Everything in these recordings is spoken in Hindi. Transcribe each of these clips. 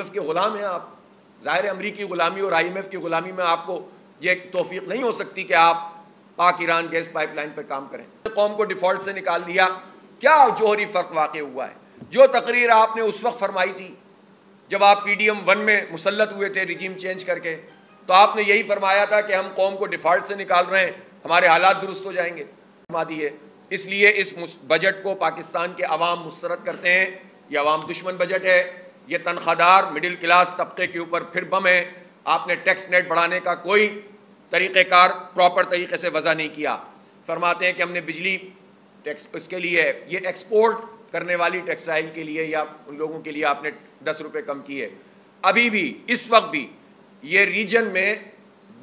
IMF के ग़ुलाम हैं आप। ज़ाहिर अमरीकी ग़ुलामी और IMF की ग़ुलामी में आपको ये तौफीक नहीं हो सकती कि आप पाक ईरान गैस पाइपलाइन पर काम करें। कौम को डिफ़ॉल्ट से निकाल दिया, क्या जौहरी फ़र्क वाक़ हुआ है? जो तकरीर आपने उस वक्त फरमाई थी जब आप PDM 1 में मुसल्लत हुए थे रिजीम चेंज करके, तो आपने यही फरमाया था कि हम कौम को डिफ़ॉल्ट से निकाल रहे हैं, हमारे हालात दुरुस्त हो जाएंगे। फरमा दिए। इसलिए इस बजट को पाकिस्तान के अवाम मुस्तरद करते हैं। ये अवाम दुश्मन बजट है, ये तनख्वाहदार मिडिल क्लास तबके के ऊपर फिर बम है। आपने टैक्स नेट बढ़ाने का कोई तरीक़ेकार प्रॉपर तरीके से वज़ा नहीं किया। फरमाते हैं कि हमने बिजली टैक्स उसके लिए ये एक्सपोर्ट करने वाली टेक्सटाइल के लिए या उन लोगों के लिए आपने 10 रुपये कम किए। अभी भी इस वक्त भी ये रीजन में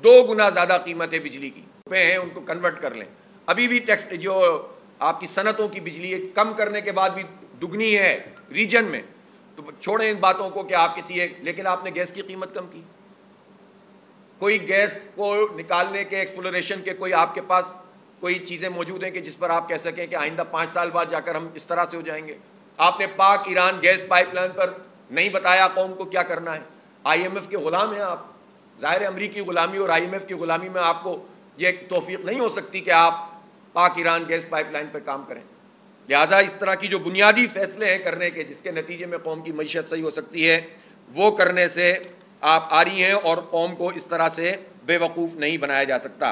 2 गुना ज़्यादा कीमत है बिजली की हैं, उनको कन्वर्ट कर लें। अभी भी टैक्स जो आपकी सनतों की बिजली है कम करने के बाद भी दुगनी है रीजन में। तो छोड़ें इन बातों को कि आप किसी एक, लेकिन आपने गैस की कीमत कम की। कोई गैस को निकालने के एक्सप्लोरेशन के कोई आपके पास कोई चीज़ें मौजूद हैं कि जिस पर आप कह सकें कि आइंदा 5 साल बाद जाकर हम इस तरह से हो जाएंगे? आपने पाक ईरान गैस पाइपलाइन पर नहीं बताया कौम को क्या करना है। IMF के ग़ुलाम हैं आप। ज़ाहिर अमरीकी ग़ुलामी और IMF की ग़ुलामी में आपको ये तौफीक नहीं हो सकती कि आप पाक ईरान गैस पाइपलाइन पर काम करें। लिहाजा इस तरह की जो बुनियादी फैसले हैं करने के, जिसके नतीजे में कौम की मईशत सही हो सकती है, वो करने से आप आ रही हैं और कौम को इस तरह से बेवकूफ़ नहीं बनाया जा सकता।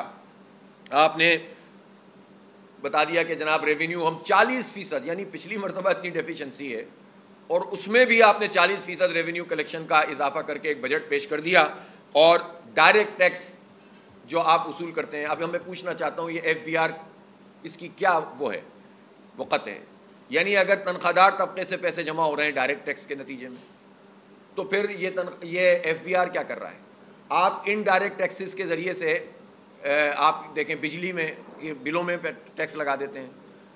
आपने बता दिया कि जनाब रेवेन्यू हम 40%, यानी पिछली मरतबा इतनी डेफिशिएंसी है और उसमें भी आपने 40% रेवेन्यू कलेक्शन का इजाफा करके एक बजट पेश कर दिया। और डायरेक्ट टैक्स जो आप वसूल करते हैं, अब मैं पूछना चाहता हूँ ये FBR इसकी क्या वो है वक़्त है? यानी अगर तनख्वाहदार तबके से पैसे जमा हो रहे हैं डायरेक्ट टैक्स के नतीजे में, तो फिर ये FBR क्या कर रहा है? आप इनडायरेक्ट टैक्सेस के ज़रिए से आप देखें बिजली में ये बिलों में टैक्स लगा देते हैं,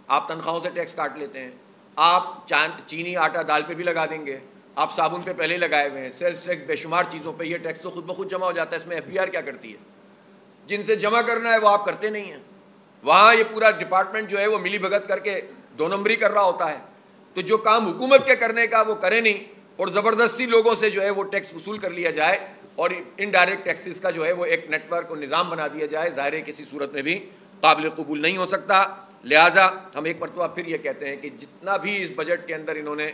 आप तनख्वाहों से टैक्स काट लेते हैं, आप चीनी आटा दाल पे भी लगा देंगे, आप साबुन पे पहले लगाए हुए हैं, सेल्स टैक्स बेशुमार चीज़ों पे ये टैक्स तो खुद ब खुद जमा हो जाता है। इसमें FBR क्या करती है? जिनसे जमा करना है वो आप करते नहीं हैं। वहाँ ये पूरा डिपार्टमेंट जो है वो मिली भगत करके 2 नंबरी कर रहा होता है। तो जो काम हुकूमत के करने का वो करे नहीं और ज़बरदस्ती लोगों से जो है वो टैक्स वसूल कर लिया जाए और इनडायरेक्ट टैक्सेस का जो है वो एक नेटवर्क और निज़ाम बना दिया जाए, ज़ाहिर है किसी सूरत में भी काबिल कबूल नहीं हो सकता। लिहाजा हम एक मरतबा फिर ये कहते हैं कि जितना भी इस बजट के अंदर इन्होंने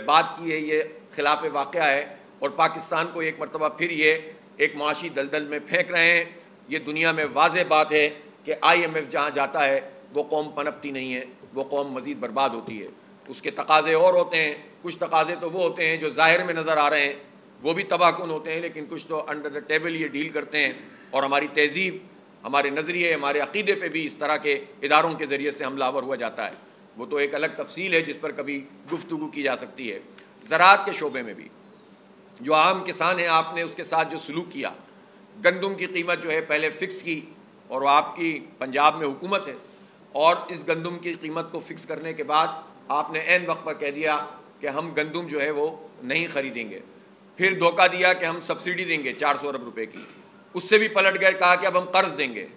बात की है ये खिलाफ वाक़या है और पाकिस्तान को एक मरतबा फिर ये एक माशी दलदल में फेंक रहे हैं। ये दुनिया में वाज़ेह बात है कि IMF जहाँ जाता है वो कौम पनपती नहीं है, वो कौम मज़ीद बर्बाद होती है। उसके तकाज़े और होते हैं, कुछ तकाज़े तो वो होते हैं जो ज़ाहिर में नज़र आ रहे हैं, वो भी तबाहकुन होते हैं, लेकिन कुछ तो अंडर द टेबल ये डील करते हैं और हमारी तहज़ीब, हमारे नज़रिए, हमारे अक़ीदे पे भी इस तरह के इदारों के ज़रिए से हमलावर हुआ जाता है। वो तो एक अलग तफसील है जिस पर कभी गुफ्तगू की जा सकती है। ज़राअत के शोबे में भी जो आम किसान है, आपने उसके साथ जो सलूक किया, गंदम की कीमत जो है पहले फ़िक्स की और वो आपकी पंजाब में हुकूमत है और इस गंदम की कीमत को फ़िक्स करने के बाद आपने ऐन वक्त पर कह दिया कि हम गंदम जो है वो नहीं ख़रीदेंगे। फिर धोखा दिया कि हम सब्सिडी देंगे 400 अरब रुपए की, उससे भी पलट गए, कहा कि अब हम कर्ज देंगे।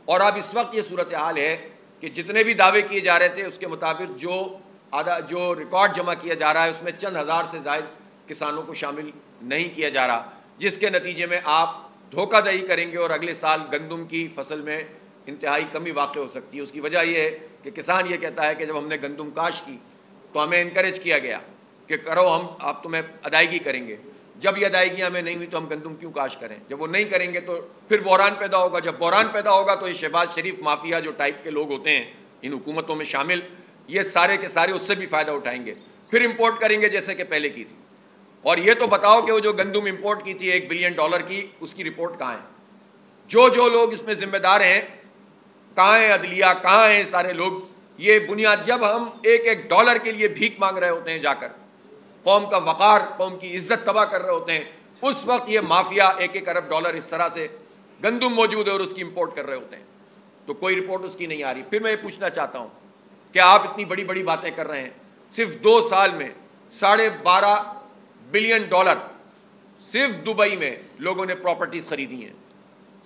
और अब इस वक्त ये सूरत हाल है कि जितने भी दावे किए जा रहे थे उसके मुताबिक जो रिकॉर्ड जमा किया जा रहा है उसमें चंद हज़ार से ज़ायद किसानों को शामिल नहीं किया जा रहा, जिसके नतीजे में आप धोखाधड़ी करेंगे और अगले साल गंदम की फसल में इंतहाई कमी वाक़ हो सकती है। उसकी वजह यह है कि किसान ये कहता है कि जब हमने गंदम काश की तो हमें इनकरेज किया गया कि करो, हम आप तुम्हें अदायगी करेंगे। जब ये अदायगी हमें नहीं हुई तो हम गंदम क्यों काश करें? जब वो नहीं करेंगे तो फिर बहरान पैदा होगा। जब बहरान पैदा होगा तो ये शहबाज शरीफ माफिया जो टाइप के लोग होते हैं इन हुकूमतों में शामिल, ये सारे के सारे उससे भी फ़ायदा उठाएंगे, फिर इम्पोर्ट करेंगे जैसे कि पहले की थी। और ये तो बताओ कि वो जो गंदम इम्पोर्ट की थी $1 बिलियन की, उसकी रिपोर्ट कहाँ है? जो लोग इसमें जिम्मेदार हैं कहाँ है? अदलिया कहाँ है? सारे लोग ये बुनियाद, जब हम $1 डॉलर के लिए भीख मांग रहे होते हैं जाकर, कौम का वक़ार, कौम की इज्जत तबाह कर रहे होते हैं, उस वक्त ये माफिया $1 अरब इस तरह से गंदम मौजूद है और उसकी इंपोर्ट कर रहे होते हैं, तो कोई रिपोर्ट उसकी नहीं आ रही। फिर मैं ये पूछना चाहता हूँ कि आप इतनी बड़ी बड़ी बातें कर रहे हैं, सिर्फ 2 साल में $12.5 बिलियन सिर्फ दुबई में लोगों ने प्रॉपर्टीज खरीदी हैं,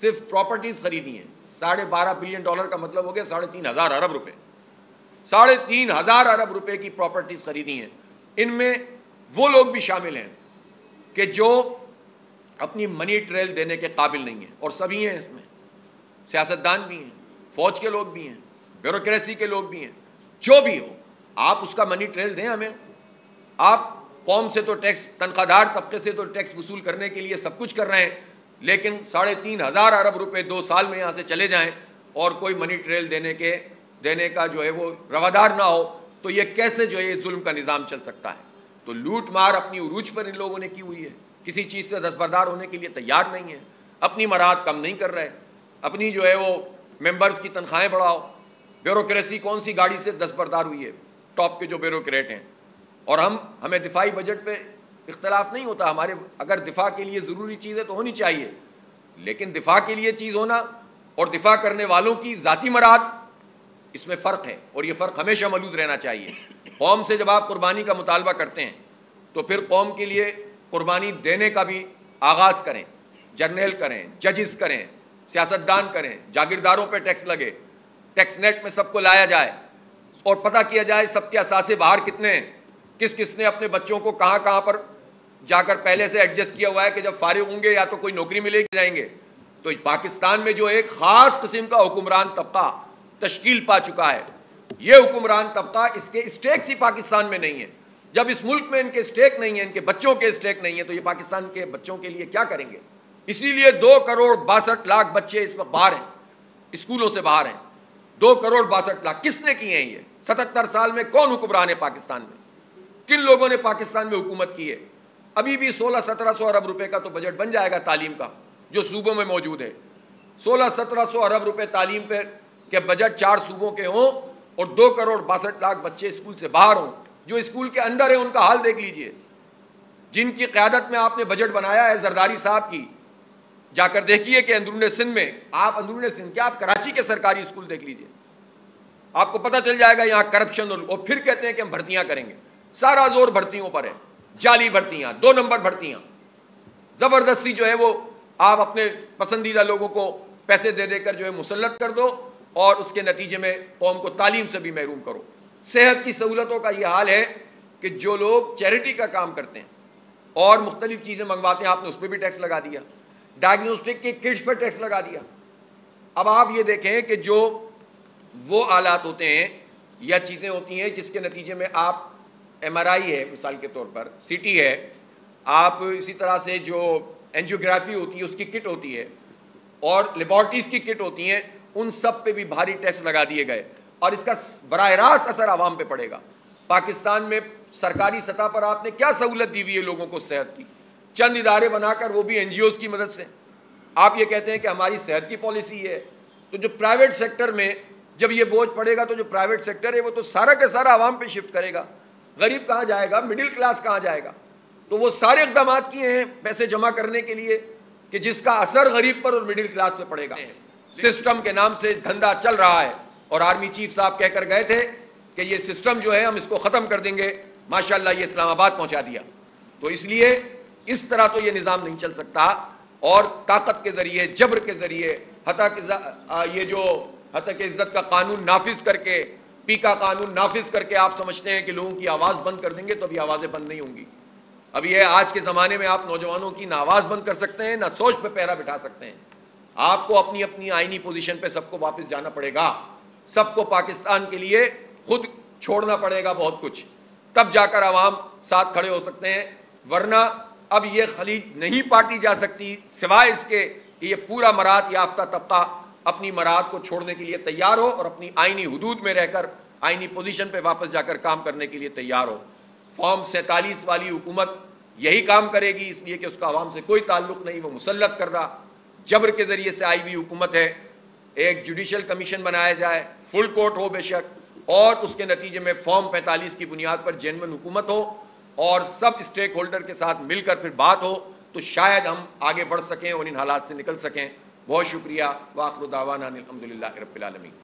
सिर्फ प्रॉपर्टीज खरीदी हैं। $12.5 बिलियन का मतलब हो गया 3,500 अरब रुपए, 3,500 अरब रुपए की प्रॉपर्टीज खरीदी हैं। इनमें वो लोग भी शामिल हैं कि जो अपनी मनी ट्रेल देने के काबिल नहीं है, और सभी हैं इसमें, सियासतदान भी हैं, फौज के लोग भी हैं, ब्यूरोक्रेसी के लोग भी हैं, जो भी हो आप उसका मनी ट्रेल दें हमें। आप कौम से तो टैक्स, तनख्वाहदार तबके से तो टैक्स वसूल करने के लिए सब कुछ कर रहे हैं, लेकिन 3,500 अरब रुपए 2 साल में यहाँ से चले जाएं और कोई मनी ट्रेल देने का जो है वो रवादार ना हो, तो ये कैसे जो है ये जुल्म का निज़ाम चल सकता है। तो लूट मार अपनी उरूज पर इन लोगों ने की हुई है, किसी चीज़ से दस्तबरदार होने के लिए तैयार नहीं है, अपनी मराहत कम नहीं कर रहे, अपनी जो है वो मेंबर्स की तनख्वाहें बढ़ाओ। ब्यूरोक्रेसी कौन सी गाड़ी से दस्तबरदार हुई है, टॉप के जो ब्यूरोक्रेट हैं। और हमें दिफाई बजट पे इख्तलाफ नहीं होता, हमारे अगर दिफा के लिए ज़रूरी चीज़ें तो होनी चाहिए, लेकिन दिफा के लिए चीज़ होना और दिफा करने वालों की ज़ाती मराहत, इसमें फ़र्क है, और ये फ़र्क हमेशा मलूज़ रहना चाहिए। कौम से जब आप कुर्बानी का मुतालबा करते हैं तो फिर कौम के लिए कुर्बानी देने का भी आगाज़ करें, जर्नल करें, जजेस करें, सियासतदान करें, जागीरदारों पर टैक्स लगे, टैक्स नेट में सबको लाया जाए और पता किया जाए सबके असासे बाहर कितने हैं, किस किस ने अपने बच्चों को कहाँ कहाँ पर जाकर पहले से एडजस्ट किया हुआ है कि जब फारिग होंगे या तो कोई नौकरी मिलेगी जाएंगे। तो पाकिस्तान में जो एक ख़ास किस्म का हुक्मरान तबका तश्कील पा चुका है, ये हुक्मरान तबका, इसके स्टेक्स ही पाकिस्तान में नहीं है। जब इस मुल्क में इनके स्टेक नहीं है, इनके बच्चों के स्टेक नहीं है, तो ये पाकिस्तान के बच्चों के लिए क्या करेंगे। इसीलिए 2,62,00,000 बच्चे इस वक्त बाहर हैं, स्कूलों से बाहर हैं। 2,62,00,000 किसने किए हैं ये? 77 साल में कौन हुक्मरान है पाकिस्तान में? किन लोगों ने पाकिस्तान में हुकूमत की है? अभी भी 1600-1700 अरब रुपए का तो बजट बन जाएगा तालीम का, जो सूबों में मौजूद है। 1600-1700 अरब रुपए तालीम पे के बजट 4 सूबों के हों और 2,62,00,000 बच्चे स्कूल से बाहर हों। जो स्कूल के अंदर है उनका हाल देख लीजिए, जिनकी क़यादत में आपने बजट बनाया है जरदारी साहब की। जाकर देखिए कि अंदरूनी सिंध में, आप अंदरूनी सिंध क्या, आप कराची के सरकारी स्कूल देख लीजिए, आपको पता चल जाएगा यहाँ करप्शन। और फिर कहते हैं कि हम भर्तियां करेंगे, सारा जोर भर्तियों पर है, जाली भर्तियां, 2 नंबर भर्तियां, जबरदस्ती जो है वो आप अपने पसंदीदा लोगों को पैसे दे देकर जो है मुसल्लत कर दो और उसके नतीजे में कौम को तालीम से भी महरूम करो। सेहत की सहूलतों का ये हाल है कि जो लोग चैरिटी का काम करते हैं और मुख्तलिफ चीज़ें मंगवाते हैं, आपने उस पर भी टैक्स लगा दिया, डायग्नोस्टिक के किट्स पर टैक्स लगा दिया। अब आप ये देखें कि जो वो आलात होते हैं या चीज़ें होती हैं जिसके नतीजे में आप MRI है मिसाल के तौर पर, CT है, आप इसी तरह से जो एंजियोग्राफी होती है उसकी किट होती है और लेबॉर्ट्रीज़ की किट होती हैं, उन सब पे भी भारी टैक्स लगा दिए गए और इसका बराह रास्त असर आवाम पे पड़ेगा। पाकिस्तान में सरकारी सतह पर आपने क्या सहूलत दी हुई है लोगों को सेहत की? चंद इदारे बनाकर, वो भी NGOs की मदद से। आप ये कहते हैं कि हमारी सेहत की पॉलिसी है, तो जो प्राइवेट सेक्टर में जब ये बोझ पड़ेगा तो जो प्राइवेट सेक्टर है वो तो सारा का सारा आवाम पे शिफ्ट करेगा। गरीब कहाँ जाएगा, मिडिल क्लास कहाँ जाएगा? तो वो सारे इक़दाम किए हैं पैसे जमा करने के लिए कि जिसका असर गरीब पर और मिडिल क्लास पे पड़ेगा। सिस्टम के नाम से धंधा चल रहा है और आर्मी चीफ साहब कहकर गए थे कि ये सिस्टम जो है हम इसको ख़त्म कर देंगे, माशाल्लाह ये इस्लामाबाद पहुँचा दिया। तो इसलिए इस तरह तो ये निज़ाम नहीं चल सकता और ताकत के ज़रिए, जबर के ज़रिए, ये जो हतक इज़्ज़त का कानून नाफिज करके, पीका कानून नाफिज करके आप समझते हैं कि लोगों की आवाज़ बंद कर देंगे, तो अभी आवाज़ें बंद नहीं होंगी। अभी ये आज के ज़माने में आप नौजवानों की ना आवाज़ बंद कर सकते हैं, ना सोच पे पहरा बिठा सकते हैं। आपको अपनी अपनी आईनी पोजीशन पे सबको वापस जाना पड़ेगा, सबको पाकिस्तान के लिए खुद छोड़ना पड़ेगा बहुत कुछ, तब जाकर आवाम साथ खड़े हो सकते हैं। वरना अब ये खलीज नहीं पाटी जा सकती सिवाय इसके कि ये पूरा मराहत याफ्ता तबका अपनी मराहत को छोड़ने के लिए तैयार हो और अपनी आईनी हुदूद में रहकर आईनी पोजीशन पे वापस जाकर काम करने के लिए तैयार हो। फॉर्म 47 वाली हुकूमत यही काम करेगी, इसलिए कि उसका आवाम से कोई ताल्लुक नहीं, वो मुसल्लत करदा जबर के ज़रिए से आई हुई हुकूमत है। एक जुडिशल कमीशन बनाया जाए, फुल कोर्ट हो बेशक, और उसके नतीजे में फॉर्म 45 की बुनियाद पर जेन्युइन हुकूमत हो और सब स्टेक होल्डर के साथ मिलकर फिर बात हो, तो शायद हम आगे बढ़ सकें और इन हालात से निकल सकें। बहुत शुक्रिया। वाखिर दावाना अनिल हम्दुलिल्लाहि रब्बिल आलमीन।